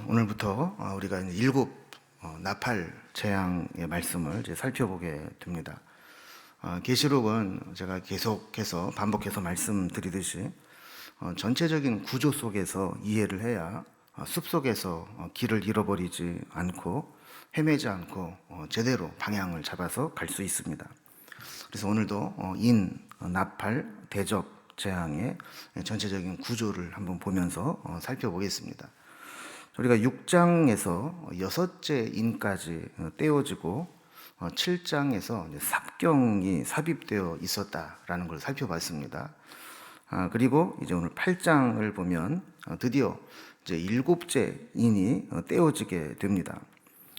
오늘부터 우리가 이제 일곱 나팔 재앙의 말씀을 이제 살펴보게 됩니다. 계시록은 제가 계속해서 반복해서 말씀드리듯이 전체적인 구조 속에서 이해를 해야 숲속에서 길을 잃어버리지 않고 헤매지 않고 제대로 방향을 잡아서 갈 수 있습니다. 그래서 오늘도 나팔, 대접, 재앙의 전체적인 구조를 한번 보면서 살펴보겠습니다. 우리가 6장에서 여섯째 인까지 떼어지고 7장에서 삽경이 삽입되어 있었다라는 걸 살펴봤습니다. 그리고 이제 오늘 8장을 보면 드디어 이제 일곱째 인이 떼어지게 됩니다.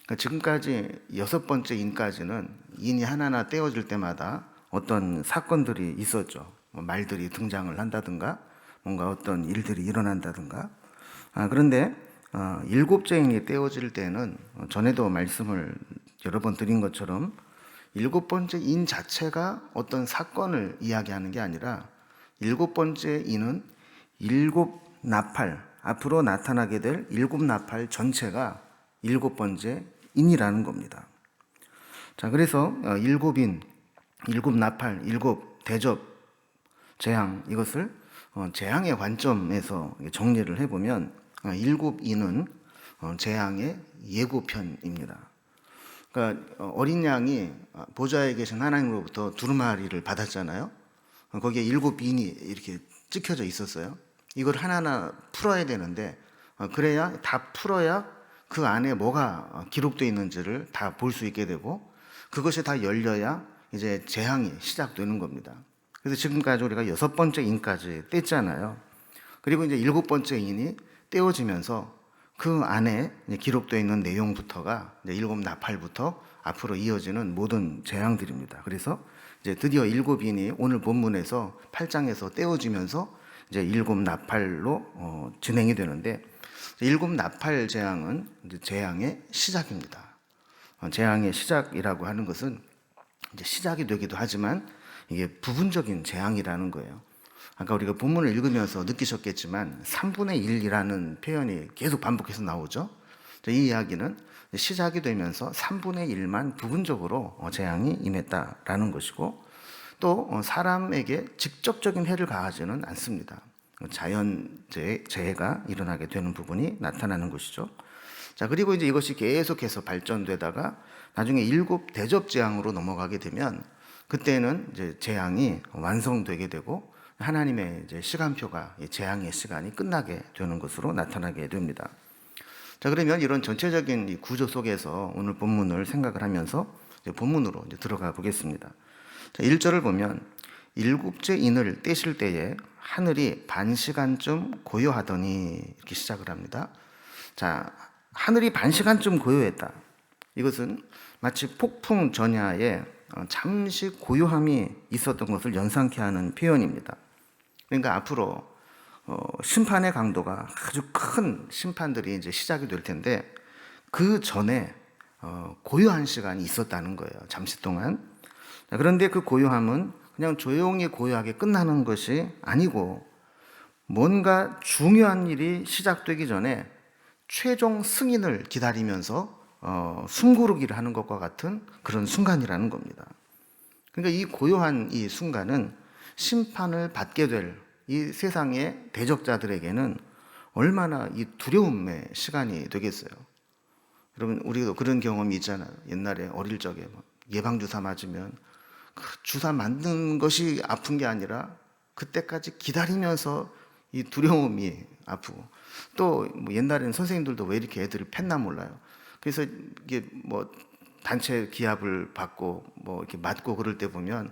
그러니까 지금까지 여섯 번째 인까지는 인이 하나하나 떼어질 때마다 어떤 사건들이 있었죠. 말들이 등장을 한다든가 뭔가 어떤 일들이 일어난다든가. 그런데 일곱째 인이 떼어질 때는 전에도 말씀을 여러 번 드린 것처럼 일곱 번째 인 자체가 어떤 사건을 이야기하는 게 아니라 일곱 번째 인은 일곱 나팔, 앞으로 나타나게 될 일곱 나팔 전체가 일곱 번째 인이라는 겁니다. 자, 그래서 일곱 인, 일곱 나팔, 일곱 대접, 재앙, 이것을 재앙의 관점에서 정리를 해보면 일곱 인은 재앙의 예고편입니다. 그러니까 어린 양이 보좌에 계신 하나님으로부터 두루마리를 받았잖아요. 거기에 일곱 인이 이렇게 찍혀져 있었어요. 이걸 하나하나 풀어야 되는데 그래야 다 풀어야 그 안에 뭐가 기록되어 있는지를 다 볼 수 있게 되고 그것이 다 열려야 이제 재앙이 시작되는 겁니다. 그래서 지금까지 우리가 여섯 번째 인까지 뗐잖아요. 그리고 이제 일곱 번째 인이 떼어지면서 그 안에 기록되어 있는 내용부터가 이제 일곱 나팔부터 앞으로 이어지는 모든 재앙들입니다. 그래서 이제 드디어 일곱 인이 오늘 본문에서 8장에서 떼어지면서 이제 일곱 나팔로 진행이 되는데 일곱 나팔 재앙은 이제 재앙의 시작입니다. 재앙의 시작이라고 하는 것은 이제 시작이 되기도 하지만 이게 부분적인 재앙이라는 거예요. 아까 우리가 본문을 읽으면서 느끼셨겠지만 3분의 1이라는 표현이 계속 반복해서 나오죠. 이 이야기는 시작이 되면서 3분의 1만 부분적으로 재앙이 임했다라는 것이고 또 사람에게 직접적인 해를 가하지는 않습니다. 자연재해가 일어나게 되는 부분이 나타나는 것이죠. 자, 그리고 이제 이것이 계속해서 발전되다가 나중에 일곱 대접 재앙으로 넘어가게 되면 그때는 이제 재앙이 완성되게 되고 하나님의 이제 시간표가 재앙의 시간이 끝나게 되는 것으로 나타나게 됩니다. 자, 그러면 이런 전체적인 이 구조 속에서 오늘 본문을 생각을 하면서 이제 본문으로 이제 들어가 보겠습니다. 자, 1절을 보면 일곱째 인을 떼실 때에 하늘이 반 시간쯤 고요하더니 이렇게 시작을 합니다. 자, 하늘이 반 시간쯤 고요했다. 이것은 마치 폭풍 전야에 잠시 고요함이 있었던 것을 연상케 하는 표현입니다. 그러니까 앞으로 심판의 강도가 아주 큰 심판들이 이제 시작이 될 텐데 그 전에 고요한 시간이 있었다는 거예요. 잠시 동안. 그런데 그 고요함은 그냥 조용히 고요하게 끝나는 것이 아니고 뭔가 중요한 일이 시작되기 전에 최종 승인을 기다리면서 숨고르기를 하는 것과 같은 그런 순간이라는 겁니다. 그러니까 이 고요한 이 순간은 심판을 받게 될 이 세상의 대적자들에게는 얼마나 이 두려움의 시간이 되겠어요. 여러분, 우리도 그런 경험이 있잖아요. 옛날에 어릴 적에 예방주사 맞으면 그 주사 맞는 것이 아픈 게 아니라 그때까지 기다리면서 이 두려움이 아프고 또 옛날에는 선생님들도 왜 이렇게 애들을 팼나 몰라요. 그래서 이게 단체 기합을 받고 이렇게 맞고 그럴 때 보면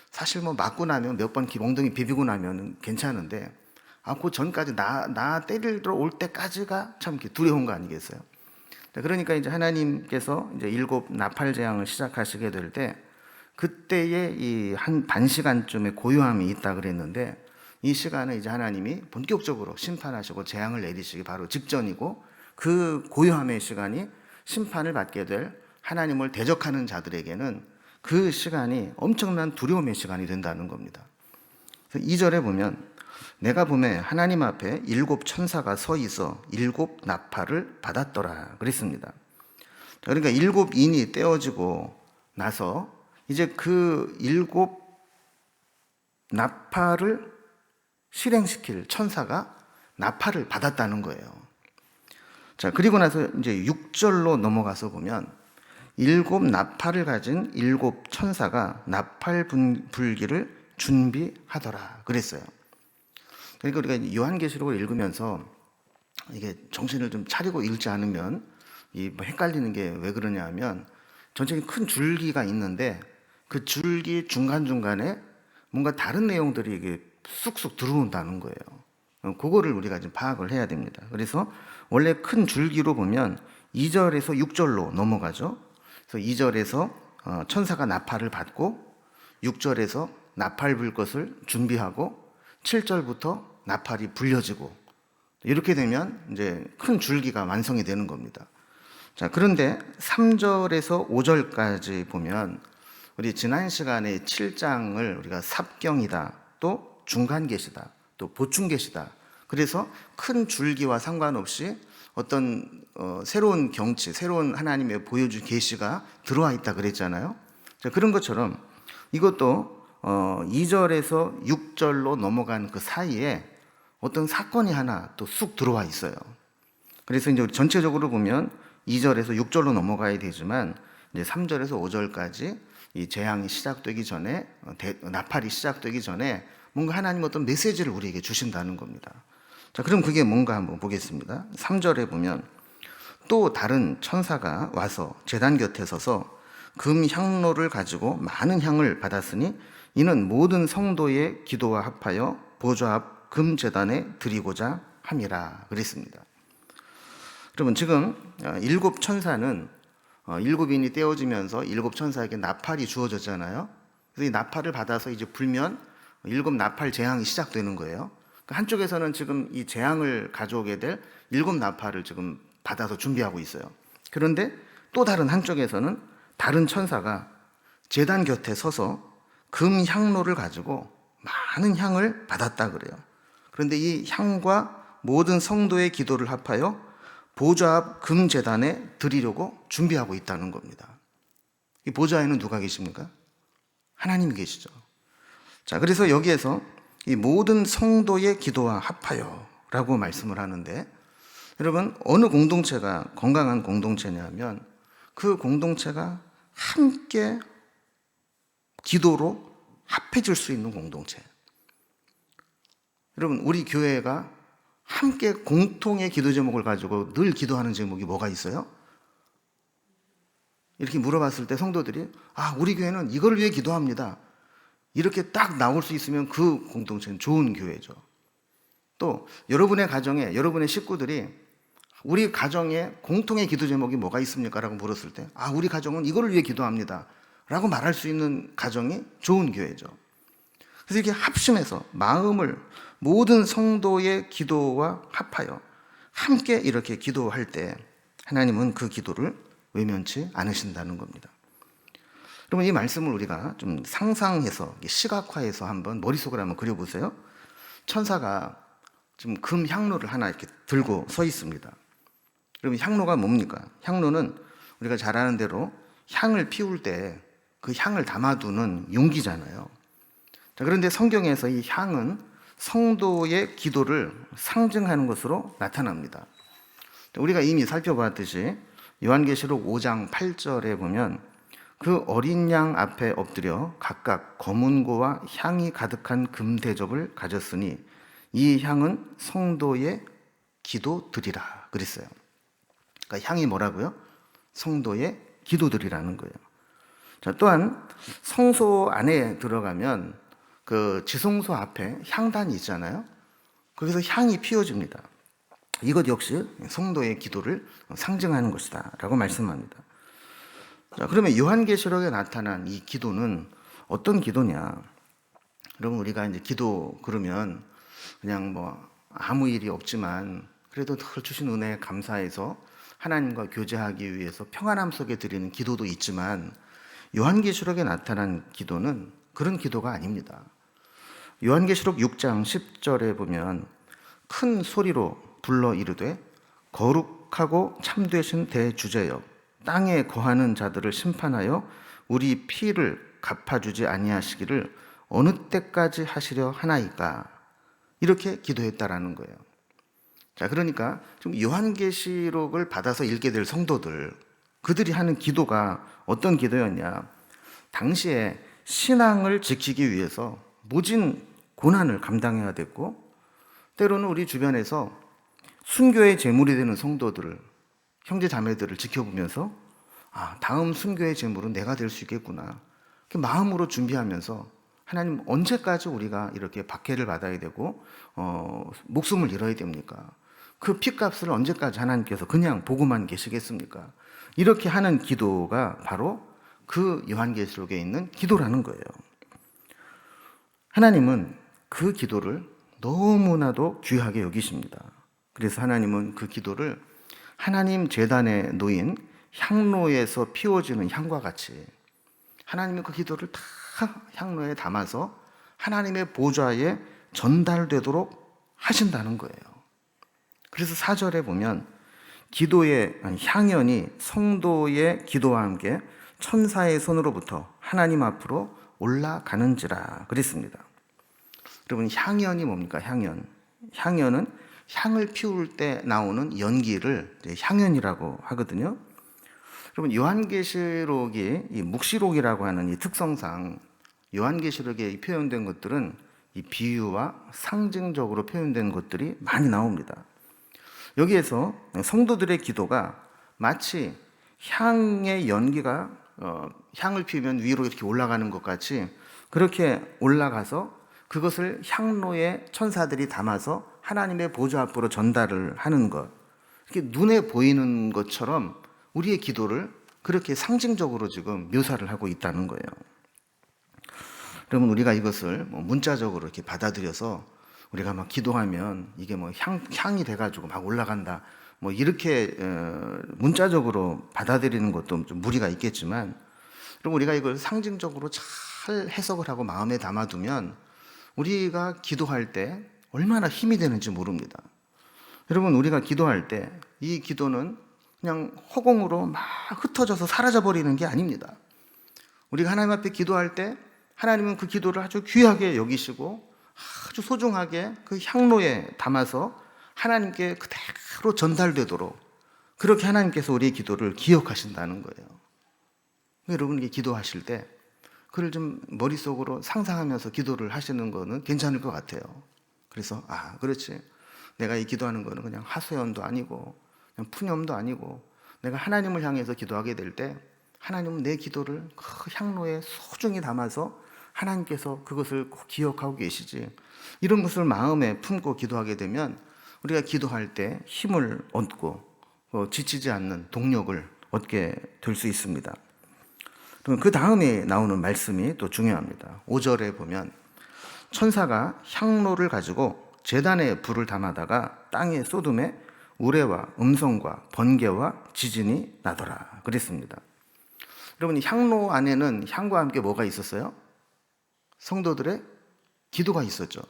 사실 맞고 나면 몇 번 엉덩이 비비고 나면 괜찮은데 그 전까지 나 때리러 올 때까지가 참 두려운 거 아니겠어요? 그러니까 이제 하나님께서 이제 일곱 나팔 재앙을 시작하시게 될 때 그때의 이 한 반 시간쯤의 고요함이 있다 그랬는데 이 시간은 이제 하나님이 본격적으로 심판하시고 재앙을 내리시기 바로 직전이고 그 고요함의 시간이 심판을 받게 될 하나님을 대적하는 자들에게는 그 시간이 엄청난 두려움의 시간이 된다는 겁니다. 2절에 보면 내가 보매 하나님 앞에 7 천사가 서 있어 7 나팔을 받았더라 그랬습니다. 그러니까 7인이 떼어지고 나서 이제 그 7 나팔을 실행시킬 천사가 나팔을 받았다는 거예요. 자, 그리고 나서 이제 6절로 넘어가서 보면 7 나팔을 가진 7 천사가 나팔 불기를 준비하더라 그랬어요. 그러니까 우리가 요한계시록을 읽으면서 이게 정신을 좀 차리고 읽지 않으면 헷갈리는 게 왜 그러냐 하면 전체적인 큰 줄기가 있는데 그 줄기 중간중간에 뭔가 다른 내용들이 이게 쑥쑥 들어온다는 거예요. 그거를 우리가 좀 파악을 해야 됩니다. 그래서 원래 큰 줄기로 보면 2절에서 6절로 넘어가죠. 그래서 2절에서 천사가 나팔을 받고 6절에서 나팔 불 것을 준비하고 7절부터 나팔이 불려지고 이렇게 되면 이제 큰 줄기가 완성이 되는 겁니다. 자, 그런데 3절에서 5절까지 보면 우리 지난 시간에 7장을 우리가 삽경이다, 또 중간계시다, 또 보충계시다. 그래서 큰 줄기와 상관없이 어떤 새로운 경치, 새로운 하나님의 보여준 계시가 들어와 있다 그랬잖아요. 자, 그런 것처럼 이것도 2절에서 6절로 넘어간 그 사이에 어떤 사건이 하나 또 쑥 들어와 있어요. 그래서 이제 전체적으로 보면 2절에서 6절로 넘어가야 되지만 이제 3절에서 5절까지 이 재앙이 시작되기 전에 나팔이 시작되기 전에 뭔가 하나님 어떤 메시지를 우리에게 주신다는 겁니다. 자, 그럼 그게 뭔가 한번 보겠습니다. 3절에 보면 또 다른 천사가 와서 제단 곁에 서서 금 향로를 가지고 많은 향을 받았으니 이는 모든 성도의 기도와 합하여 보좌 앞 금 제단에 드리고자 함이라 그랬습니다. 여러분, 지금 7 천사는 7인이 떼어지면서 7 천사에게 나팔이 주어졌잖아요. 그래서 이 나팔을 받아서 이제 불면 7 나팔 재앙이 시작되는 거예요. 그러니까 한쪽에서는 지금 이 재앙을 가져오게 될 7 나팔을 지금 받아서 준비하고 있어요. 그런데 또 다른 한쪽에서는 다른 천사가 제단 곁에 서서 금 향로를 가지고 많은 향을 받았다 그래요. 그런데 이 향과 모든 성도의 기도를 합하여 보좌 앞 금 제단에 드리려고 준비하고 있다는 겁니다. 이 보좌에는 누가 계십니까? 하나님이 계시죠. 자, 그래서 여기에서 이 모든 성도의 기도와 합하여 라고 말씀을 하는데, 여러분, 어느 공동체가 건강한 공동체냐면 그 공동체가 함께 기도로 합해질 수 있는 공동체. 여러분, 우리 교회가 함께 공통의 기도 제목을 가지고 늘 기도하는 제목이 뭐가 있어요? 이렇게 물어봤을 때 성도들이 우리 교회는 이걸 위해 기도합니다. 이렇게 딱 나올 수 있으면 그 공동체는 좋은 교회죠. 또 여러분의 가정에 여러분의 식구들이 우리 가정에 공통의 기도 제목이 뭐가 있습니까? 라고 물었을 때 우리 가정은 이거를 위해 기도합니다. 라고 말할 수 있는 가정이 좋은 교회죠. 그래서 이렇게 합심해서 마음을 모든 성도의 기도와 합하여 함께 이렇게 기도할 때 하나님은 그 기도를 외면치 않으신다는 겁니다. 그러면 이 말씀을 우리가 좀 상상해서 시각화해서 한번 머릿속으로 한번 그려보세요. 천사가 지금 금 향로를 하나 이렇게 들고 서 있습니다. 그러면 향로가 뭡니까? 향로는 우리가 잘 아는 대로 향을 피울 때 그 향을 담아두는 용기잖아요. 자, 그런데 성경에서 이 향은 성도의 기도를 상징하는 것으로 나타납니다. 우리가 이미 살펴봤듯이 요한계시록 5장 8절에 보면 그 어린 양 앞에 엎드려 각각 검은고와 향이 가득한 금대접을 가졌으니 이 향은 성도의 기도드리라 그랬어요. 그러니까 향이 뭐라고요? 성도의 기도드리라는 거예요. 자, 또한 성소 안에 들어가면 그 지성소 앞에 향단이 있잖아요. 거기서 향이 피워집니다. 이것 역시 성도의 기도를 상징하는 것이다 라고 말씀합니다. 자, 그러면 요한계시록에 나타난 이 기도는 어떤 기도냐? 여러분, 우리가 이제 기도 그러면 그냥 아무 일이 없지만 그래도 늘 주신 은혜에 감사해서 하나님과 교제하기 위해서 평안함 속에 드리는 기도도 있지만 요한계시록에 나타난 기도는 그런 기도가 아닙니다. 요한계시록 6장 10절에 보면 큰 소리로 불러 이르되 거룩하고 참되신 대주제여 땅에 거하는 자들을 심판하여 우리 피를 갚아주지 아니하시기를 어느 때까지 하시려 하나이까, 이렇게 기도했다라는 거예요. 자, 그러니까 지금 요한계시록을 받아서 읽게 될 성도들, 그들이 하는 기도가 어떤 기도였냐? 당시에 신앙을 지키기 위해서 모진 고난을 감당해야 됐고, 때로는 우리 주변에서 순교의 제물이 되는 성도들을, 형제 자매들을 지켜보면서 다음 순교의 제물은 내가 될 수 있겠구나, 그 마음으로 준비하면서 하나님, 언제까지 우리가 이렇게 박해를 받아야 되고 목숨을 잃어야 됩니까? 그 핏값을 언제까지 하나님께서 그냥 보고만 계시겠습니까? 이렇게 하는 기도가 바로 그 요한계시록에 있는 기도라는 거예요. 하나님은 그 기도를 너무나도 귀하게 여기십니다. 그래서 하나님은 그 기도를 하나님 제단에 놓인 향로에서 피워지는 향과 같이, 하나님은 그 기도를 다 향로에 담아서 하나님의 보좌에 전달되도록 하신다는 거예요. 그래서 4절에 보면 기도의 향연이 성도의 기도와 함께 천사의 손으로부터 하나님 앞으로 올라가는지라 그랬습니다. 여러분, 향연이 뭡니까? 향연은 향을 피울 때 나오는 연기를 향연이라고 하거든요. 여러분, 요한계시록이 이 묵시록이라고 하는 이 특성상 요한계시록에 표현된 것들은 이 비유와 상징적으로 표현된 것들이 많이 나옵니다. 여기에서 성도들의 기도가 마치 향의 연기가 향을 피우면 위로 이렇게 올라가는 것 같이 그렇게 올라가서 그것을 향로에 천사들이 담아서 하나님의 보좌 앞으로 전달을 하는 것, 이렇게 눈에 보이는 것처럼 우리의 기도를 그렇게 상징적으로 지금 묘사를 하고 있다는 거예요. 그러면 우리가 이것을 문자적으로 이렇게 받아들여서 우리가 막 기도하면 이게 향이 돼가지고 막 올라간다, 이렇게 문자적으로 받아들이는 것도 좀 무리가 있겠지만, 그럼 우리가 이걸 상징적으로 잘 해석을 하고 마음에 담아두면 우리가 기도할 때 얼마나 힘이 되는지 모릅니다. 여러분, 우리가 기도할 때 이 기도는 그냥 허공으로 막 흩어져서 사라져버리는 게 아닙니다. 우리가 하나님 앞에 기도할 때 하나님은 그 기도를 아주 귀하게 여기시고 아주 소중하게 그 향로에 담아서 하나님께 그대로 전달되도록 그렇게 하나님께서 우리의 기도를 기억하신다는 거예요. 여러분, 기도하실 때 그걸 좀 머릿속으로 상상하면서 기도를 하시는 거는 괜찮을 것 같아요. 그래서 그렇지, 내가 이 기도하는 거는 그냥 하소연도 아니고 그냥 푸념도 아니고 내가 하나님을 향해서 기도하게 될 때 하나님은 내 기도를 그 향로에 소중히 담아서 하나님께서 그것을 꼭 기억하고 계시지, 이런 것을 마음에 품고 기도하게 되면 우리가 기도할 때 힘을 얻고 지치지 않는 동력을 얻게 될 수 있습니다. 그 다음에 나오는 말씀이 또 중요합니다. 5절에 보면 천사가 향로를 가지고 제단에 불을 담아다가 땅에 쏟음에 우레와 음성과 번개와 지진이 나더라 그랬습니다. 여러분, 향로 안에는 향과 함께 뭐가 있었어요? 성도들의 기도가 있었죠.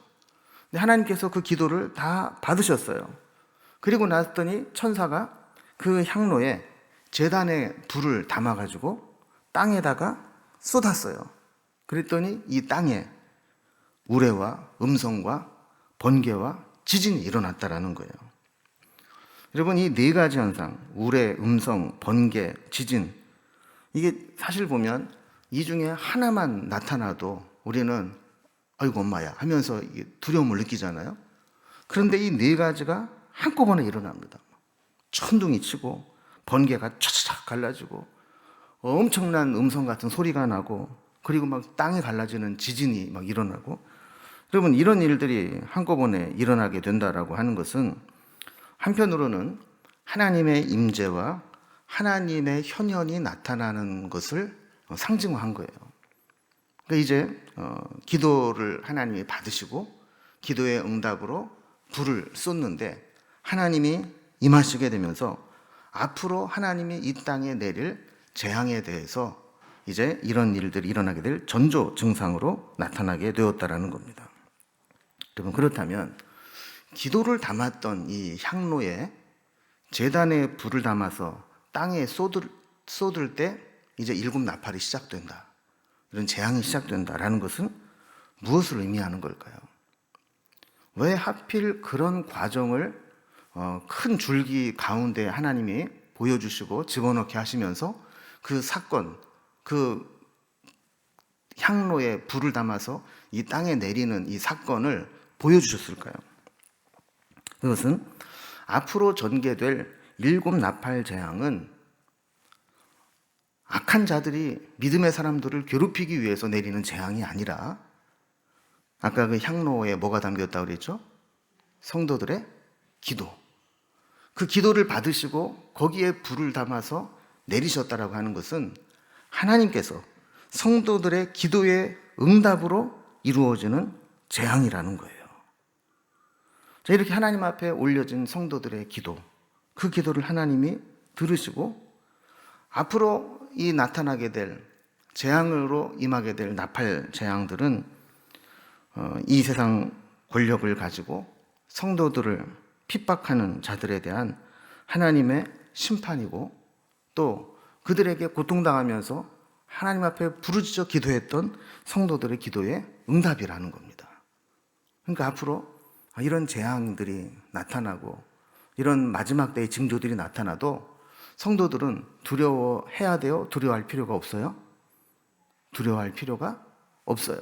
근데 하나님께서 그 기도를 다 받으셨어요. 그리고 났더니 천사가 그 향로에 제단에 불을 담아가지고 땅에다가 쏟았어요. 그랬더니 이 땅에 우레와 음성과 번개와 지진이 일어났다라는 거예요. 여러분, 이 네 가지 현상, 우레, 음성, 번개, 지진, 이게 사실 보면 이 중에 하나만 나타나도 우리는 아이고 엄마야 하면서 두려움을 느끼잖아요. 그런데 이 네 가지가 한꺼번에 일어납니다. 천둥이 치고 번개가 촤촤 갈라지고 엄청난 음성 같은 소리가 나고 그리고 막 땅에 갈라지는 지진이 막 일어나고, 여러분, 이런 일들이 한꺼번에 일어나게 된다라고 하는 것은 한편으로는 하나님의 임재와 하나님의 현현이 나타나는 것을 상징화한 거예요. 그러니까 이제 기도를 하나님이 받으시고 기도의 응답으로 불을 쏟는데 하나님이 임하시게 되면서 앞으로 하나님이 이 땅에 내릴 재앙에 대해서 이제 이런 일들이 일어나게 될 전조 증상으로 나타나게 되었다라는 겁니다. 여러분, 그렇다면 기도를 담았던 이 향로에 제단에 불을 담아서 땅에 쏟을 때 이제 일곱 나팔이 시작된다, 이런 재앙이 시작된다라는 것은 무엇을 의미하는 걸까요? 왜 하필 그런 과정을 큰 줄기 가운데 하나님이 보여주시고 집어넣게 하시면서 그 사건, 그 향로에 불을 담아서 이 땅에 내리는 이 사건을 보여주셨을까요? 그것은 앞으로 전개될 일곱 나팔 재앙은 악한 자들이 믿음의 사람들을 괴롭히기 위해서 내리는 재앙이 아니라, 아까 그 향로에 뭐가 담겼다고 그랬죠? 성도들의 기도. 그 기도를 받으시고 거기에 불을 담아서 내리셨다라고 하는 것은 하나님께서 성도들의 기도의 응답으로 이루어지는 재앙이라는 거예요. 자, 이렇게 하나님 앞에 올려진 성도들의 기도, 그 기도를 하나님이 들으시고 앞으로 이 나타나게 될 재앙으로 임하게 될 나팔 재앙들은 이 세상 권력을 가지고 성도들을 핍박하는 자들에 대한 하나님의 심판이고, 또 그들에게 고통당하면서 하나님 앞에 부르짖어 기도했던 성도들의 기도의 응답이라는 겁니다. 그러니까 앞으로 이런 재앙들이 나타나고 이런 마지막 때의 징조들이 나타나도 성도들은 두려워해야 돼요? 두려워할 필요가 없어요? 두려워할 필요가 없어요.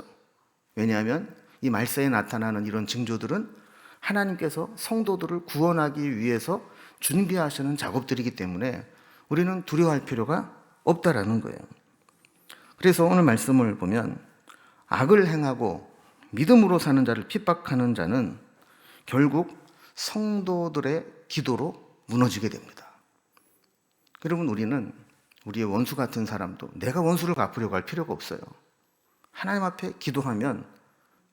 왜냐하면 이 말세에 나타나는 이런 징조들은 하나님께서 성도들을 구원하기 위해서 준비하시는 작업들이기 때문에 우리는 두려워할 필요가 없다라는 거예요. 그래서 오늘 말씀을 보면 악을 행하고 믿음으로 사는 자를 핍박하는 자는 결국 성도들의 기도로 무너지게 됩니다. 여러분, 우리는 우리의 원수 같은 사람도 내가 원수를 갚으려고 할 필요가 없어요. 하나님 앞에 기도하면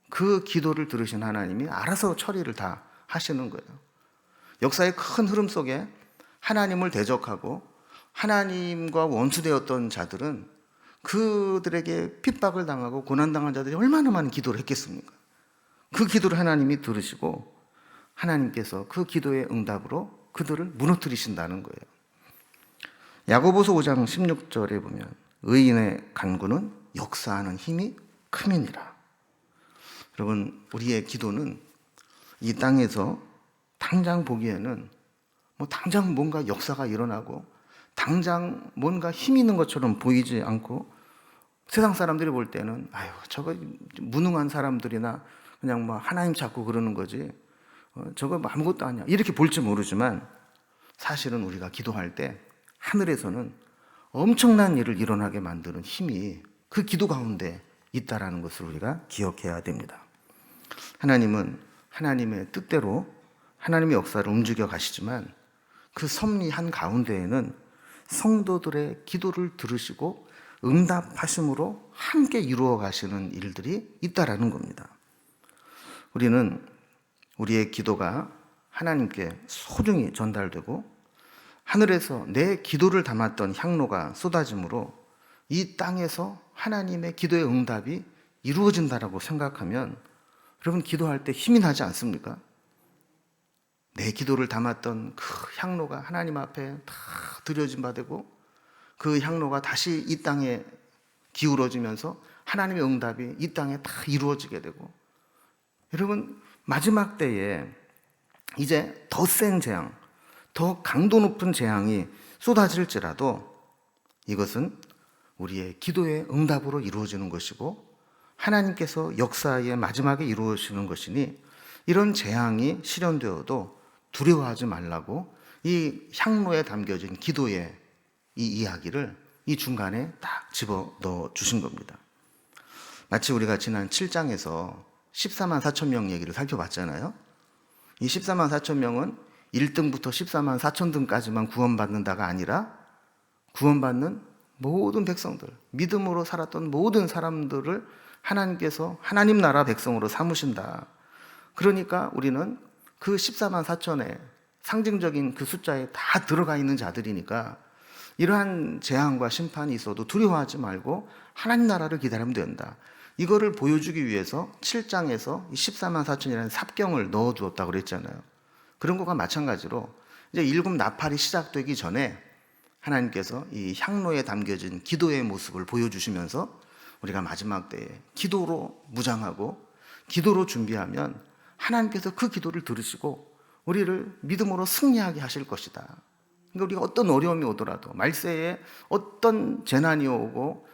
그 기도를 들으신 하나님이 알아서 처리를 다 하시는 거예요. 역사의 큰 흐름 속에 하나님을 대적하고 하나님과 원수되었던 자들은 그들에게 핍박을 당하고 고난당한 자들이 얼마나 많은 기도를 했겠습니까? 그 기도를 하나님이 들으시고 하나님께서 그 기도의 응답으로 그들을 무너뜨리신다는 거예요. 야고보서 5장 16절에 보면 의인의 간구는 역사하는 힘이 큼이니라. 여러분, 우리의 기도는 이 땅에서 당장 보기에는 당장 뭔가 역사가 일어나고 당장 뭔가 힘 있는 것처럼 보이지 않고, 세상 사람들이 볼 때는 아유, 저거 무능한 사람들이나 그냥 하나님 찾고 그러는 거지, 저거 아무것도 아니야, 이렇게 볼지 모르지만 사실은 우리가 기도할 때 하늘에서는 엄청난 일을 일어나게 만드는 힘이 그 기도 가운데 있다라는 것을 우리가 기억해야 됩니다. 하나님은 하나님의 뜻대로 하나님의 역사를 움직여 가시지만 그 섭리한 가운데에는 성도들의 기도를 들으시고 응답하심으로 함께 이루어 가시는 일들이 있다라는 겁니다. 우리는 우리의 기도가 하나님께 소중히 전달되고 하늘에서 내 기도를 담았던 향로가 쏟아짐으로 이 땅에서 하나님의 기도의 응답이 이루어진다라고 생각하면 여러분, 기도할 때 힘이 나지 않습니까? 내 기도를 담았던 그 향로가 하나님 앞에 다 드려진 바 되고 그 향로가 다시 이 땅에 기울어지면서 하나님의 응답이 이 땅에 다 이루어지게 되고, 여러분, 마지막 때에 이제 더 센 재앙, 더 강도 높은 재앙이 쏟아질지라도 이것은 우리의 기도의 응답으로 이루어지는 것이고 하나님께서 역사의 마지막에 이루어지는 것이니 이런 재앙이 실현되어도 두려워하지 말라고 이 향로에 담겨진 기도의 이 이야기를 이 중간에 딱 집어넣어 주신 겁니다. 마치 우리가 지난 7장에서 14만 4천 명 얘기를 살펴봤잖아요. 이 14만 4천 명은 1등부터 14만 4천 등까지만 구원받는다가 아니라 구원받는 모든 백성들, 믿음으로 살았던 모든 사람들을 하나님께서 하나님 나라 백성으로 삼으신다. 그러니까 우리는 그 14만 4천의 상징적인 그 숫자에 다 들어가 있는 자들이니까 이러한 재앙과 심판이 있어도 두려워하지 말고 하나님 나라를 기다리면 된다. 이거를 보여주기 위해서 7장에서 14만 4천이라는 삽경을 넣어두었다고 그랬잖아요. 그런 것과 마찬가지로 이제 일곱 나팔이 시작되기 전에 하나님께서 이 향로에 담겨진 기도의 모습을 보여주시면서 우리가 마지막 때에 기도로 무장하고 기도로 준비하면 하나님께서 그 기도를 들으시고 우리를 믿음으로 승리하게 하실 것이다. 그러니까 우리가 어떤 어려움이 오더라도, 말세에 어떤 재난이 오고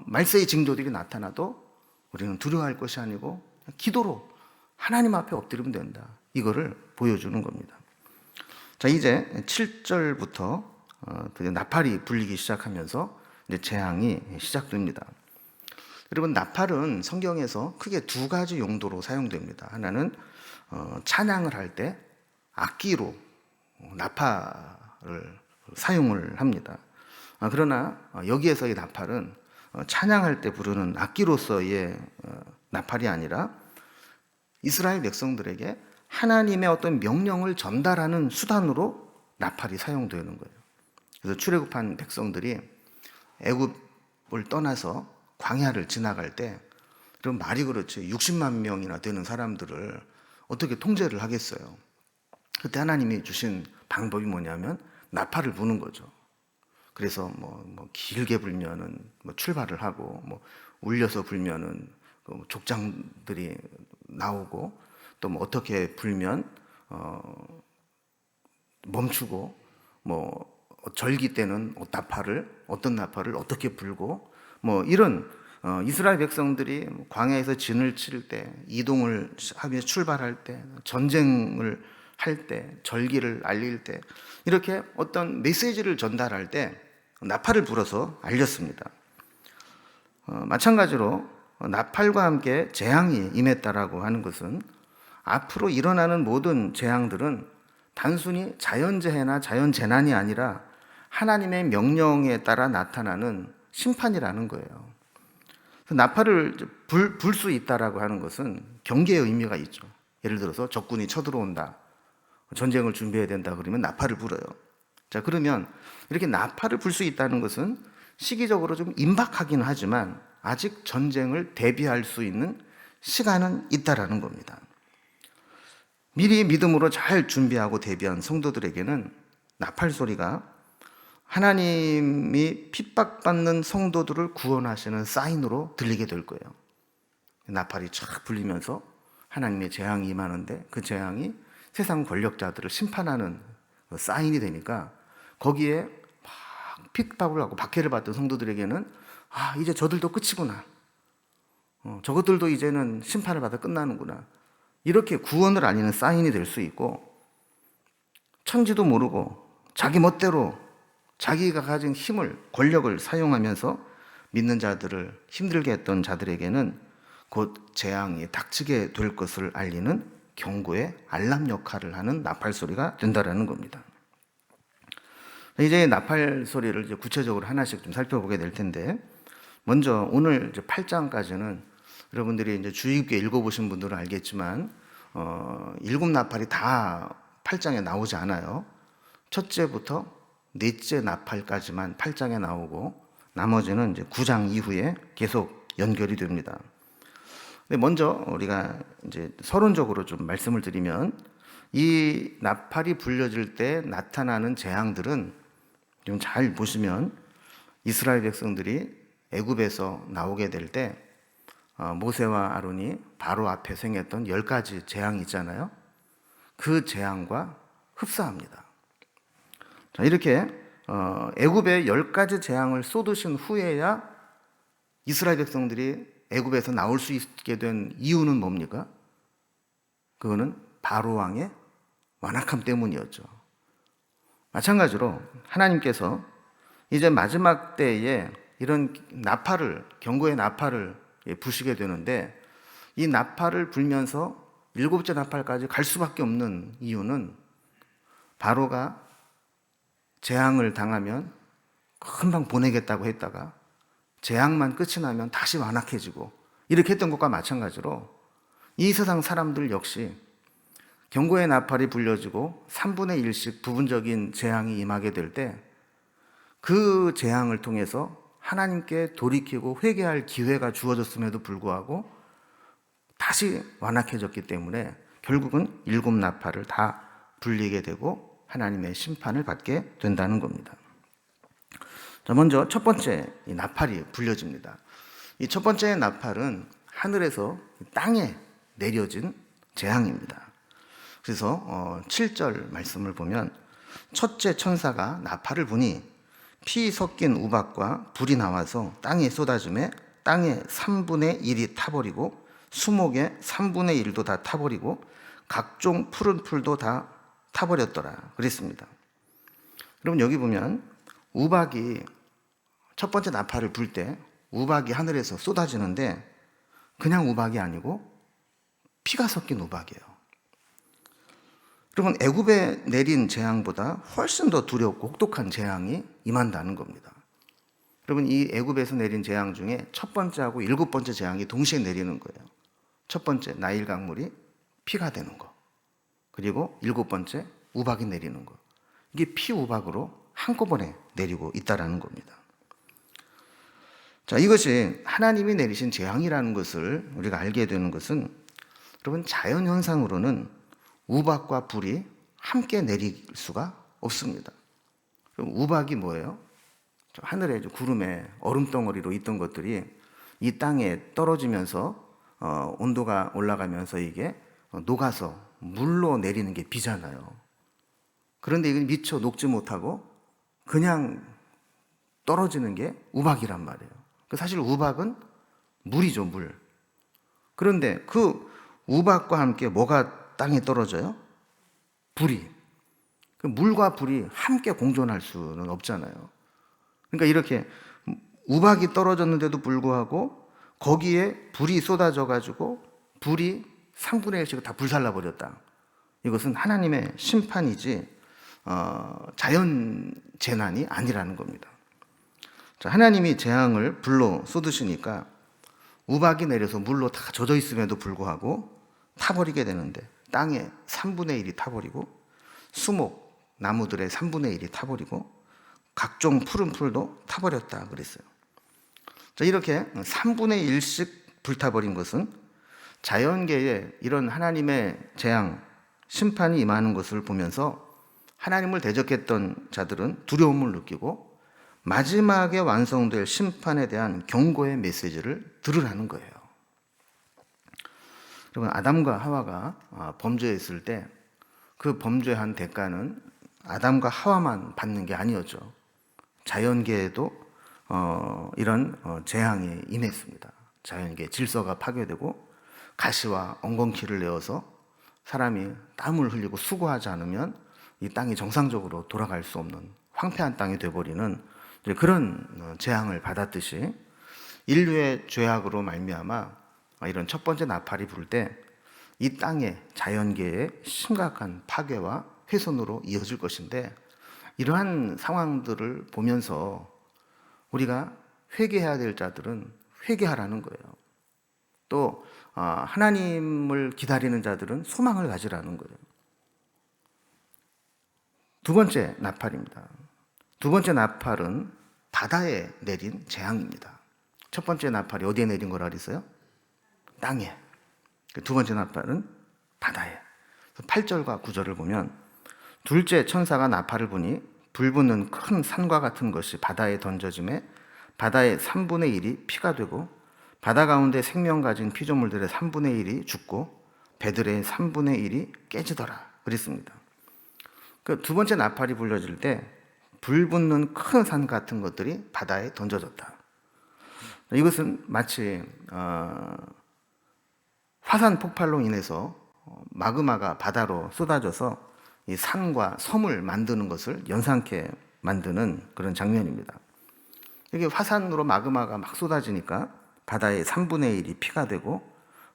말세의 징조들이 나타나도 우리는 두려워할 것이 아니고 기도로 하나님 앞에 엎드리면 된다. 이거를 보여주는 겁니다. 자, 이제 7절부터 나팔이 불리기 시작하면서 이제 재앙이 시작됩니다. 여러분, 나팔은 성경에서 크게 두 가지 용도로 사용됩니다. 하나는 찬양을 할 때 악기로 나팔을 사용을 합니다. 그러나 여기에서의 나팔은 찬양할 때 부르는 악기로서의 나팔이 아니라 이스라엘 백성들에게 하나님의 어떤 명령을 전달하는 수단으로 나팔이 사용되는 거예요. 그래서 출애굽한 백성들이 애굽을 떠나서 광야를 지나갈 때, 그럼 말이 그렇지 60만 명이나 되는 사람들을 어떻게 통제를 하겠어요? 그때 하나님이 주신 방법이 뭐냐면 나팔을 부는 거죠. 그래서 뭐 길게 불면은 출발을 하고, 울려서 불면은 족장들이 나오고, 또 어떻게 불면 멈추고, 절기 때는 어떤 나팔을 어떻게 불고, 이런 이스라엘 백성들이 광야에서 진을 칠 때, 이동을 하며 출발할 때, 전쟁을 할 때, 절기를 알릴 때, 이렇게 어떤 메시지를 전달할 때 나팔을 불어서 알렸습니다. 마찬가지로 나팔과 함께 재앙이 임했다라고 하는 것은 앞으로 일어나는 모든 재앙들은 단순히 자연재해나 자연재난이 아니라 하나님의 명령에 따라 나타나는 심판이라는 거예요. 나팔을 불 수 있다라고 하는 것은 경계의 의미가 있죠. 예를 들어서 적군이 쳐들어온다, 전쟁을 준비해야 된다 그러면 나팔을 불어요. 자, 그러면 이렇게 나팔을 불 수 있다는 것은 시기적으로 좀 임박하긴 하지만 아직 전쟁을 대비할 수 있는 시간은 있다라는 겁니다. 미리 믿음으로 잘 준비하고 대비한 성도들에게는 나팔 소리가 하나님이 핍박받는 성도들을 구원하시는 사인으로 들리게 될 거예요. 나팔이 쫙 불리면서 하나님의 재앙이 임하는데 그 재앙이 세상 권력자들을 심판하는 사인이 되니까 거기에 막 핍박을 하고 박해를 받던 성도들에게는 이제 저들도 끝이구나. 저것들도 이제는 심판을 받아 끝나는구나. 이렇게 구원을 알리는 사인이 될 수 있고, 천지도 모르고 자기 멋대로 자기가 가진 힘을, 권력을 사용하면서 믿는 자들을 힘들게 했던 자들에게는 곧 재앙이 닥치게 될 것을 알리는 경고의 알람 역할을 하는 나팔 소리가 된다라는 겁니다. 이제 나팔 소리를 이제 구체적으로 하나씩 좀 살펴보게 될 텐데, 먼저 오늘 이제 8장까지는 여러분들이 이제 주의 깊게 읽어보신 분들은 알겠지만, 일곱 나팔이 다 8장에 나오지 않아요. 첫째부터 넷째 나팔까지만 8장에 나오고, 나머지는 이제 9장 이후에 계속 연결이 됩니다. 근데 먼저 우리가 이제 서론적으로 좀 말씀을 드리면, 이 나팔이 불려질 때 나타나는 재앙들은 좀 잘 보시면 이스라엘 백성들이 애굽에서 나오게 될 때 모세와 아론이 바로 앞에 행했던 10가지 재앙이 있잖아요. 그 재앙과 흡사합니다. 자, 이렇게 애굽에 10가지 재앙을 쏟으신 후에야 이스라엘 백성들이 애굽에서 나올 수 있게 된 이유는 뭡니까? 그거는 바로 왕의 완악함 때문이었죠. 마찬가지로 하나님께서 이제 마지막 때에 이런 나팔을, 경고의 나팔을 부시게 되는데, 이 나팔을 불면서 7째 나팔까지 갈 수밖에 없는 이유는 바로가 재앙을 당하면 금방 보내겠다고 했다가 재앙만 끝이 나면 다시 완악해지고, 이렇게 했던 것과 마찬가지로 이 세상 사람들 역시 경고의 나팔이 불려지고 3분의 1씩 부분적인 재앙이 임하게 될 때 그 재앙을 통해서 하나님께 돌이키고 회개할 기회가 주어졌음에도 불구하고 다시 완악해졌기 때문에 결국은 7 나팔을 다 불리게 되고 하나님의 심판을 받게 된다는 겁니다. 자, 먼저 첫 번째 이 나팔이 불려집니다. 이 첫 번째 나팔은 하늘에서 땅에 내려진 재앙입니다. 그래서 7절 말씀을 보면 첫째 천사가 나팔을 부니 피 섞인 우박과 불이 나와서 땅에 쏟아지매 땅의 3분의 1이 타버리고 수목의 3분의 1도 다 타버리고 각종 푸른 풀도 다 타버렸더라 그랬습니다. 여러분 여기 보면 우박이 첫 번째 나팔을 불 때 우박이 하늘에서 쏟아지는데 그냥 우박이 아니고 피가 섞인 우박이에요. 여러분 애굽에 내린 재앙보다 훨씬 더 두렵고 혹독한 재앙이 임한다는 겁니다. 여러분 이 애굽에서 내린 재앙 중에 첫 번째하고 7번째 재앙이 동시에 내리는 거예요. 첫 번째 나일 강물이 피가 되는 거, 그리고 7번째 우박이 내리는 거. 이게 피 우박으로 한꺼번에 내리고 있다라는 겁니다. 자, 이것이 하나님이 내리신 재앙이라는 것을 우리가 알게 되는 것은 여러분 자연 현상으로는 우박과 불이 함께 내릴 수가 없습니다. 그럼 우박이 뭐예요? 하늘에 구름에 얼음덩어리로 있던 것들이 이 땅에 떨어지면서 온도가 올라가면서 이게 녹아서 물로 내리는 게 비잖아요. 그런데 이건 미처 녹지 못하고 그냥 떨어지는 게 우박이란 말이에요. 사실 우박은 물이죠, 물. 그런데 그 우박과 함께 뭐가 땅에 떨어져요? 불이. 물과 불이 함께 공존할 수는 없잖아요. 그러니까 이렇게 우박이 떨어졌는데도 불구하고 거기에 불이 쏟아져 가지고 불이 3분의 1씩을 다 불살라 버렸다. 이것은 하나님의 심판이지 자연 재난이 아니라는 겁니다. 자, 하나님이 재앙을 불로 쏟으시니까 우박이 내려서 물로 다 젖어 있음에도 불구하고 타버리게 되는데 땅의 3분의 1이 타버리고 수목, 나무들의 3분의 1이 타버리고 각종 푸른 풀도 타버렸다 그랬어요. 자, 이렇게 3분의 1씩 불타버린 것은 자연계에 이런 하나님의 재앙, 심판이 임하는 것을 보면서 하나님을 대적했던 자들은 두려움을 느끼고 마지막에 완성될 심판에 대한 경고의 메시지를 들으라는 거예요. 여러분 아담과 하와가 범죄했을 때 그 범죄한 대가는 아담과 하와만 받는 게 아니었죠. 자연계에도 이런 재앙이 임했습니다. 자연계 질서가 파괴되고 가시와 엉겅퀴를 내어서 사람이 땀을 흘리고 수고하지 않으면 이 땅이 정상적으로 돌아갈 수 없는 황폐한 땅이 되어버리는 그런 재앙을 받았듯이 인류의 죄악으로 말미암아 이런 첫 번째 나팔이 불 때 이 땅의 자연계의 심각한 파괴와 훼손으로 이어질 것인데 이러한 상황들을 보면서 우리가 회개해야 될 자들은 회개하라는 거예요. 또 하나님을 기다리는 자들은 소망을 가지라는 거예요. 두 번째 나팔입니다. 두 번째 나팔은 바다에 내린 재앙입니다. 첫 번째 나팔이 어디에 내린 거라 그랬어요? 땅에. 두 번째 나팔은 바다에. 8절과 9절을 보면 둘째 천사가 나팔을 부니 불 붙는 큰 산과 같은 것이 바다에 던져짐에 바다의 3분의 1이 피가 되고 바다 가운데 생명 가진 피조물들의 3분의 1이 죽고 배들의 3분의 1이 깨지더라 그랬습니다. 그 두 번째 나팔이 불려질 때 불 붙는 큰 산 같은 것들이 바다에 던져졌다. 이것은 마치 화산 폭발로 인해서 마그마가 바다로 쏟아져서 이 산과 섬을 만드는 것을 연상케 만드는 그런 장면입니다. 이게 화산으로 마그마가 막 쏟아지니까 바다의 3분의 1이 피가 되고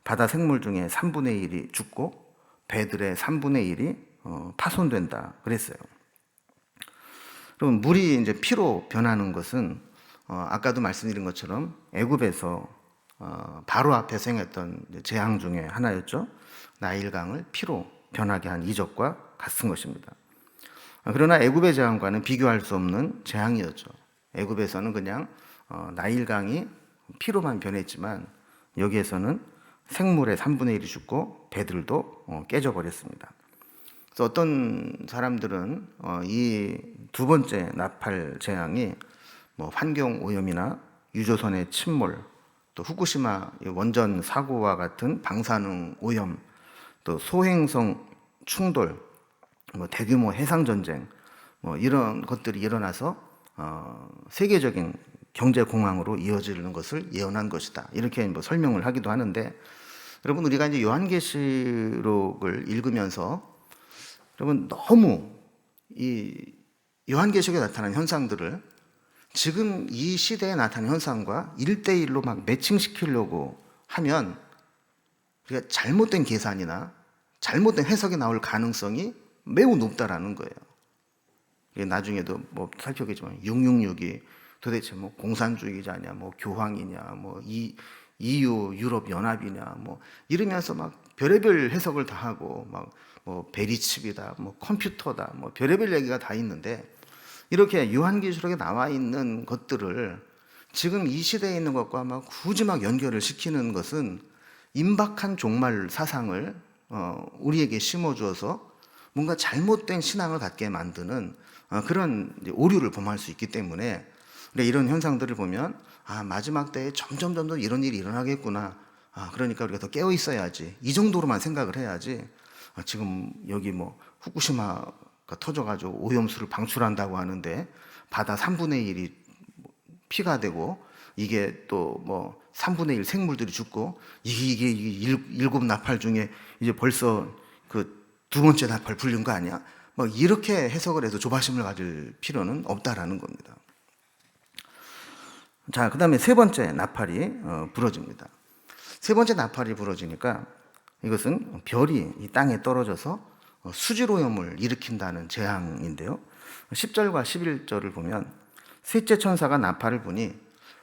바다 생물 중에 3분의 1이 죽고 배들의 3분의 1이 파손된다 그랬어요. 그럼 물이 이제 피로 변하는 것은 아까도 말씀드린 것처럼 애굽에서 바로 앞에서 행했던 재앙 중에 하나였죠. 나일강을 피로 변하게 한 이적과 같은 것입니다. 그러나 애굽의 재앙과는 비교할 수 없는 재앙이었죠. 애굽에서는 그냥 나일강이 피로만 변했지만 여기에서는 생물의 3분의 1이 죽고 배들도 깨져버렸습니다. 그래서 어떤 사람들은 이 두 번째 나팔 재앙이 뭐 환경 오염이나 유조선의 침몰, 또 후쿠시마 원전 사고와 같은 방사능 오염, 또 소행성 충돌, 뭐 대규모 해상 전쟁, 뭐 이런 것들이 일어나서 세계적인 경제 공황으로 이어지는 것을 예언한 것이다. 이렇게 뭐 설명을 하기도 하는데, 여러분 우리가 이제 요한계시록을 읽으면서 여러분 너무 이 요한계시록에 나타난 현상들을 지금 이 시대에 나타나는 현상과 1대1로 막 매칭시키려고 하면 우리가 잘못된 계산이나 잘못된 해석이 나올 가능성이 매우 높다라는 거예요. 나중에도 뭐 살펴보겠지만 666이 도대체 뭐 공산주의자냐, 뭐 교황이냐, 뭐 EU 유럽 연합이냐, 뭐 이러면서 막 별의별 해석을 다 하고 막 뭐 베리칩이다, 뭐 컴퓨터다, 뭐 별의별 얘기가 다 있는데, 이렇게 요한계시록에 나와 있는 것들을 지금 이 시대에 있는 것과 막 굳이 막 연결을 시키는 것은 임박한 종말 사상을 우리에게 심어주어서 뭔가 잘못된 신앙을 갖게 만드는 그런 오류를 범할 수 있기 때문에, 이런 현상들을 보면 마지막 때에 점점 더 이런 일이 일어나겠구나, 그러니까 우리가 더 깨어 있어야지, 이 정도로만 생각을 해야지, 지금 여기 뭐 후쿠시마가 터져가지고 오염수를 방출한다고 하는데 바다 3분의 1이 피가 되고 이게 또 뭐 3분의 1 생물들이 죽고 이게 일곱 나팔 중에 이제 벌써 그 두 번째 나팔 불린 거 아니야? 뭐 이렇게 해석을 해서 조바심을 가질 필요는 없다라는 겁니다. 자, 그 다음에 세 번째 나팔이 부러집니다. 세 번째 나팔이 부러지니까 이것은 별이 이 땅에 떨어져서 수질오염을 일으킨다는 재앙인데요. 10절과 11절을 보면 셋째 천사가 나팔을 부니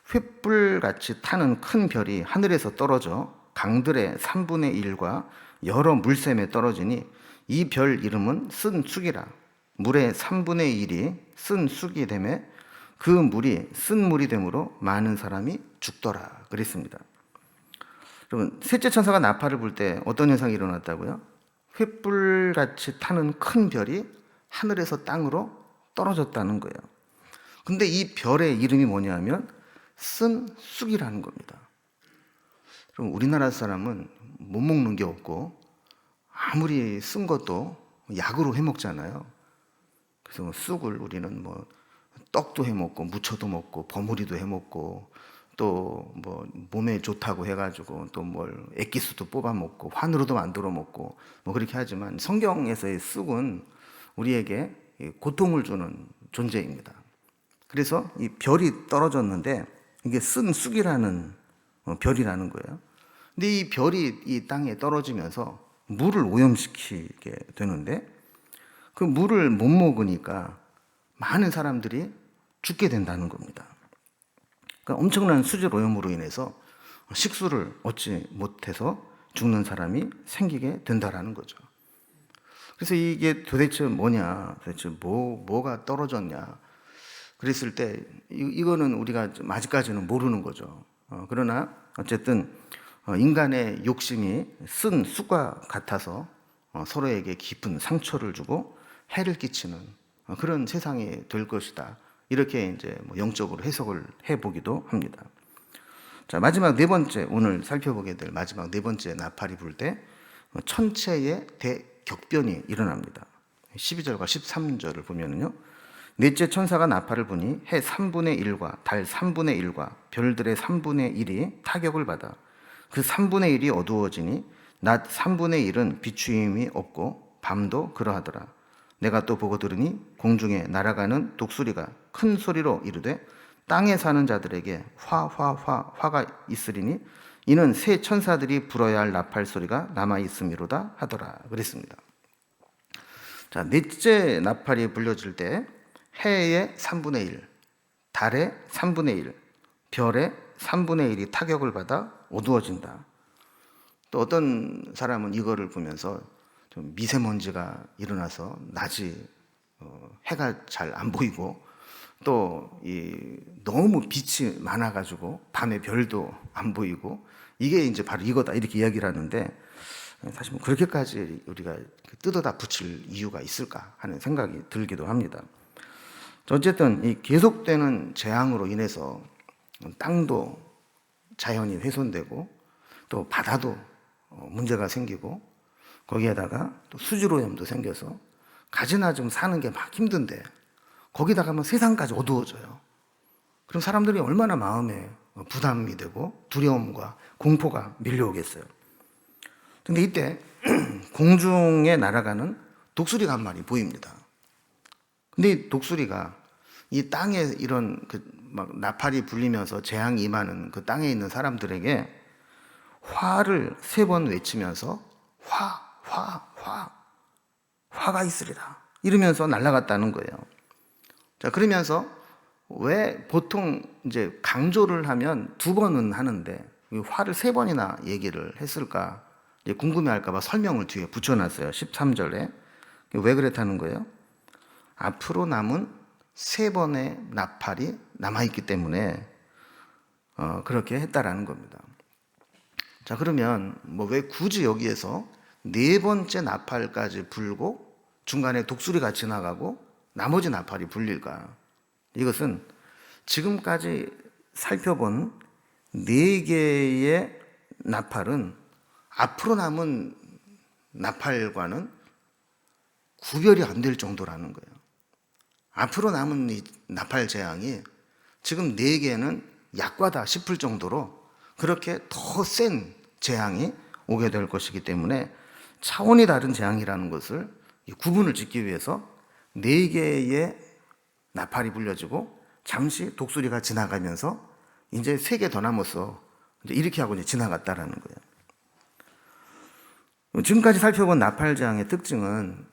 횃불같이 타는 큰 별이 하늘에서 떨어져 강들의 3분의 1과 여러 물샘에 떨어지니 이 별 이름은 쓴 쑥이라. 물의 3분의 1이 쓴 쑥이 되매 그 물이 쓴 물이 되므로 많은 사람이 죽더라 그랬습니다. 여러분, 셋째 천사가 나팔을 불 때 어떤 현상이 일어났다고요? 횃불같이 타는 큰 별이 하늘에서 땅으로 떨어졌다는 거예요. 근데 이 별의 이름이 뭐냐면 쓴 쑥이라는 겁니다. 그럼 우리나라 사람은 못 먹는 게 없고 아무리 쓴 것도 약으로 해 먹잖아요. 그래서 쑥을 우리는 뭐 떡도 해 먹고 무쳐도 먹고 버무리도 해 먹고 또 뭐 몸에 좋다고 해가지고 또 뭘 액기스도 뽑아 먹고 환으로도 만들어 먹고 뭐 그렇게 하지만, 성경에서의 쑥은 우리에게 고통을 주는 존재입니다. 그래서 이 별이 떨어졌는데 이게 쓴 쑥이라는 별이라는 거예요. 근데 이 별이 이 땅에 떨어지면서 물을 오염시키게 되는데 그 물을 못 먹으니까 많은 사람들이 죽게 된다는 겁니다. 그러니까 엄청난 수질 오염으로 인해서 식수를 얻지 못해서 죽는 사람이 생기게 된다라는 거죠. 그래서 이게 도대체 뭐냐, 도대체 뭐가 떨어졌냐 그랬을 때 이거는 우리가 좀 아직까지는 모르는 거죠. 그러나 어쨌든 인간의 욕심이 쓴 쑥과 같아서 서로에게 깊은 상처를 주고 해를 끼치는 그런 세상이 될 것이다. 이렇게 이제 뭐 영적으로 해석을 해보기도 합니다. 자, 마지막 네 번째, 오늘 살펴보게 될 마지막 네 번째 나팔이 불 때 천체의 대격변이 일어납니다. 12절과 13절을 보면요, 넷째 천사가 나팔을 부니 해 3분의 1과 달 3분의 1과 별들의 3분의 1이 타격을 받아 그 3분의 1이 어두워지니 낮 3분의 1은 비추임이 없고 밤도 그러하더라. 내가 또 보고 들으니 공중에 날아가는 독수리가 큰 소리로 이르되 땅에 사는 자들에게 화가 있으리니 이는 새 천사들이 불어야 할 나팔 소리가 남아 있음이로다 하더라 그랬습니다. 자, 넷째 나팔이 불려질 때 해의 3분의 1, 달의 3분의 1, 별의 3분의 1이 타격을 받아 어두워진다. 또 어떤 사람은 이거를 보면서 좀 미세먼지가 일어나서 낮이 해가 잘 안 보이고 또 너무 빛이 많아가지고 밤에 별도 안 보이고 이게 이제 바로 이거다 이렇게 이야기를 하는데 사실 뭐 그렇게까지 우리가 뜯어다 붙일 이유가 있을까 하는 생각이 들기도 합니다. 어쨌든 이 계속되는 재앙으로 인해서 땅도 자연이 훼손되고 또 바다도 문제가 생기고 거기에다가 또 수질오염도 생겨서 가지나 좀 사는 게 막 힘든데 거기다가 뭐 세상까지 어두워져요. 그럼 사람들이 얼마나 마음에 부담이 되고 두려움과 공포가 밀려오겠어요. 근데 이때 공중에 날아가는 독수리가 한 마리 보입니다. 근데 이 독수리가 이 땅에 이런 막 나팔이 불리면서 재앙이 임하는 그 땅에 있는 사람들에게 화를 3번 외치면서 화가 있으리라 이러면서 날아갔다는 거예요. 자, 그러면서 왜 보통 이제 강조를 하면 2번은 하는데 화를 3번이나 얘기를 했을까 이제 궁금해할까봐 설명을 뒤에 붙여놨어요. 13절에 왜 그랬다는 거예요? 앞으로 남은 3번의 나팔이 남아있기 때문에 그렇게 했다라는 겁니다. 자, 그러면 뭐 왜 굳이 여기에서 4번째 나팔까지 불고 중간에 독수리가 지나가고 나머지 나팔이 불릴까? 이것은 지금까지 살펴본 4개의 나팔은 앞으로 남은 나팔과는 구별이 안 될 정도라는 거예요. 앞으로 남은 이 나팔 재앙이 지금 4개는 약과다 싶을 정도로 그렇게 더 센 재앙이 오게 될 것이기 때문에 차원이 다른 재앙이라는 것을 구분을 짓기 위해서 4개의 나팔이 불려지고 잠시 독수리가 지나가면서 이제 3개 더 남았어. 이렇게 하고 이제 지나갔다라는 거예요. 지금까지 살펴본 나팔 재앙의 특징은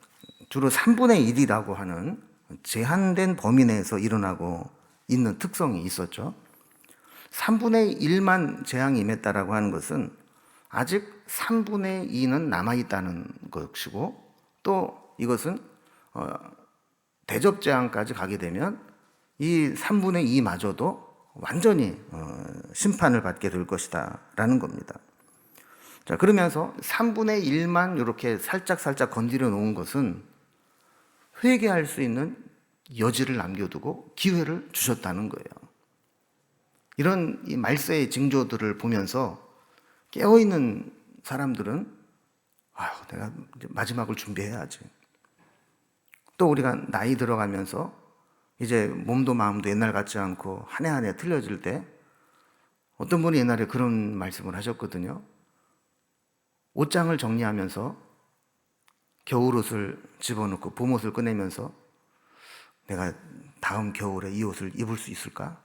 주로 3분의 1이라고 하는 제한된 범위 내에서 일어나고 있는 특성이 있었죠. 3분의 1만 재앙이 임했다라고 하는 것은 아직 3분의 2는 남아있다는 것이고 또 이것은 대접재앙까지 가게 되면 이 3분의 2마저도 완전히 심판을 받게 될 것이다 라는 겁니다. 자, 그러면서 3분의 1만 이렇게 살짝 건드려 놓은 것은 회개할 수 있는 여지를 남겨두고 기회를 주셨다는 거예요. 이런 이 말세의 징조들을 보면서 깨어있는 사람들은 내가 이제 마지막을 준비해야지. 또 우리가 나이 들어가면서 이제 몸도 마음도 옛날 같지 않고 한 해 한 해 틀려질 때 어떤 분이 옛날에 그런 말씀을 하셨거든요. 옷장을 정리하면서 겨울옷을 집어넣고 봄옷을 꺼내면서 내가 다음 겨울에 이 옷을 입을 수 있을까?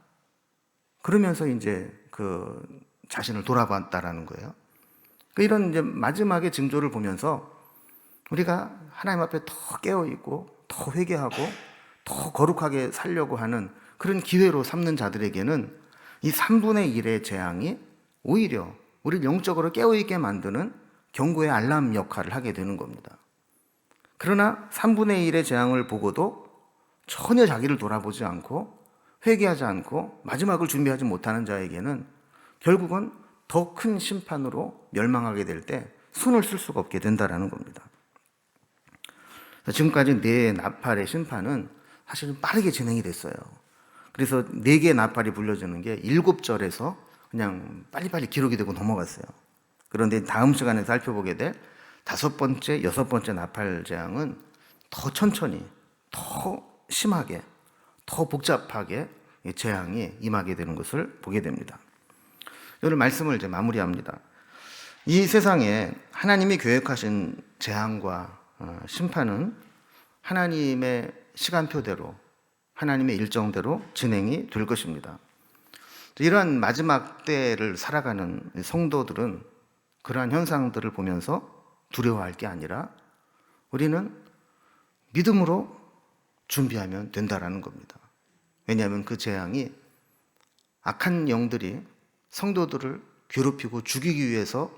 그러면서 이제 그 자신을 돌아봤다라는 거예요. 이런 이제 마지막의 징조를 보면서 우리가 하나님 앞에 더 깨어있고 더 회개하고 더 거룩하게 살려고 하는 그런 기회로 삼는 자들에게는 이 3분의 1의 재앙이 오히려 우리를 영적으로 깨어있게 만드는 경고의 알람 역할을 하게 되는 겁니다. 그러나 3분의 1의 재앙을 보고도 전혀 자기를 돌아보지 않고 회개하지 않고 마지막을 준비하지 못하는 자에게는 결국은 더 큰 심판으로 멸망하게 될 때 손을 쓸 수가 없게 된다는 겁니다. 지금까지 4 나팔의 심판은 사실은 빠르게 진행이 됐어요. 그래서 4개의 나팔이 불려지는 게 7절에서 그냥 빨리빨리 기록이 되고 넘어갔어요. 그런데 다음 시간에 살펴보게 될 5번째, 6번째 나팔 재앙은 더 천천히, 더 심하게, 더 복잡하게 재앙이 임하게 되는 것을 보게 됩니다. 오늘 말씀을 이제 마무리합니다. 이 세상에 하나님이 계획하신 재앙과 심판은 하나님의 시간표대로, 하나님의 일정대로 진행이 될 것입니다. 이러한 마지막 때를 살아가는 성도들은 그러한 현상들을 보면서 두려워할 게 아니라 우리는 믿음으로 준비하면 된다라는 겁니다. 왜냐하면 그 재앙이 악한 영들이 성도들을 괴롭히고 죽이기 위해서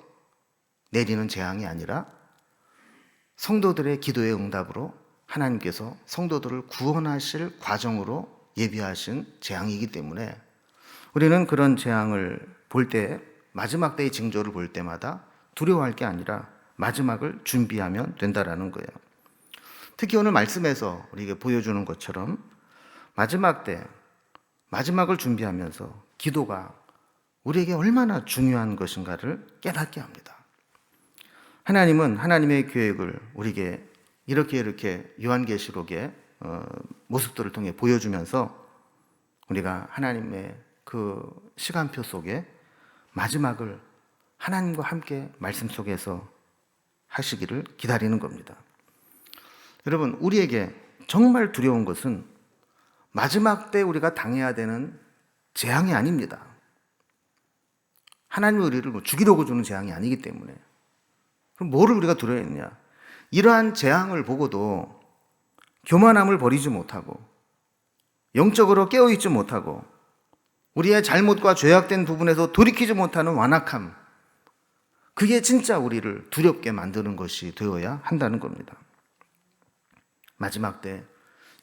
내리는 재앙이 아니라 성도들의 기도의 응답으로 하나님께서 성도들을 구원하실 과정으로 예비하신 재앙이기 때문에 우리는 그런 재앙을 볼 때, 마지막 때의 징조를 볼 때마다 두려워할 게 아니라 마지막을 준비하면 된다라는 거예요. 특히 오늘 말씀에서 우리에게 보여주는 것처럼 마지막 때, 마지막을 준비하면서 기도가 우리에게 얼마나 중요한 것인가를 깨닫게 합니다. 하나님은 하나님의 계획을 우리에게 이렇게 요한계시록의 모습들을 통해 보여주면서 우리가 하나님의 그 시간표 속에 마지막을 하나님과 함께 말씀 속에서 하시기를 기다리는 겁니다. 여러분, 우리에게 정말 두려운 것은 마지막 때 우리가 당해야 되는 재앙이 아닙니다. 하나님이 우리를 죽이려고 주는 재앙이 아니기 때문에. 그럼 뭐를 우리가 두려워했냐? 이러한 재앙을 보고도 교만함을 버리지 못하고 영적으로 깨어있지 못하고 우리의 잘못과 죄악된 부분에서 돌이키지 못하는 완악함, 그게 진짜 우리를 두렵게 만드는 것이 되어야 한다는 겁니다. 마지막 때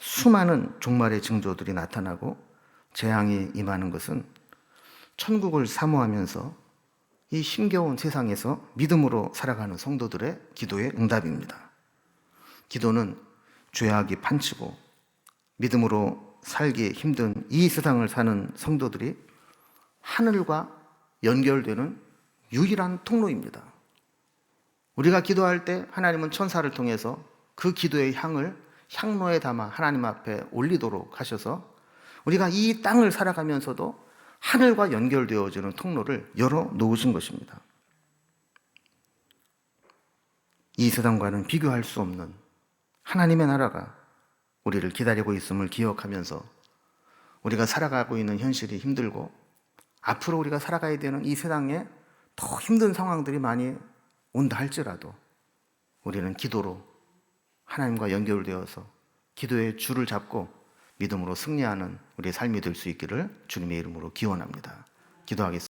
수많은 종말의 징조들이 나타나고 재앙이 임하는 것은 천국을 사모하면서 이 힘겨운 세상에서 믿음으로 살아가는 성도들의 기도의 응답입니다. 기도는 죄악이 판치고 믿음으로 살기 힘든 이 세상을 사는 성도들이 하늘과 연결되는 유일한 통로입니다. 우리가 기도할 때 하나님은 천사를 통해서 그 기도의 향을 향로에 담아 하나님 앞에 올리도록 하셔서 우리가 이 땅을 살아가면서도 하늘과 연결되어지는 통로를 열어 놓으신 것입니다. 이 세상과는 비교할 수 없는 하나님의 나라가 우리를 기다리고 있음을 기억하면서 우리가 살아가고 있는 현실이 힘들고 앞으로 우리가 살아가야 되는 이 세상에 더 힘든 상황들이 많이 온다 할지라도 우리는 기도로 하나님과 연결되어서 기도의 줄을 잡고 믿음으로 승리하는 우리의 삶이 될 수 있기를 주님의 이름으로 기원합니다. 기도하겠습니다.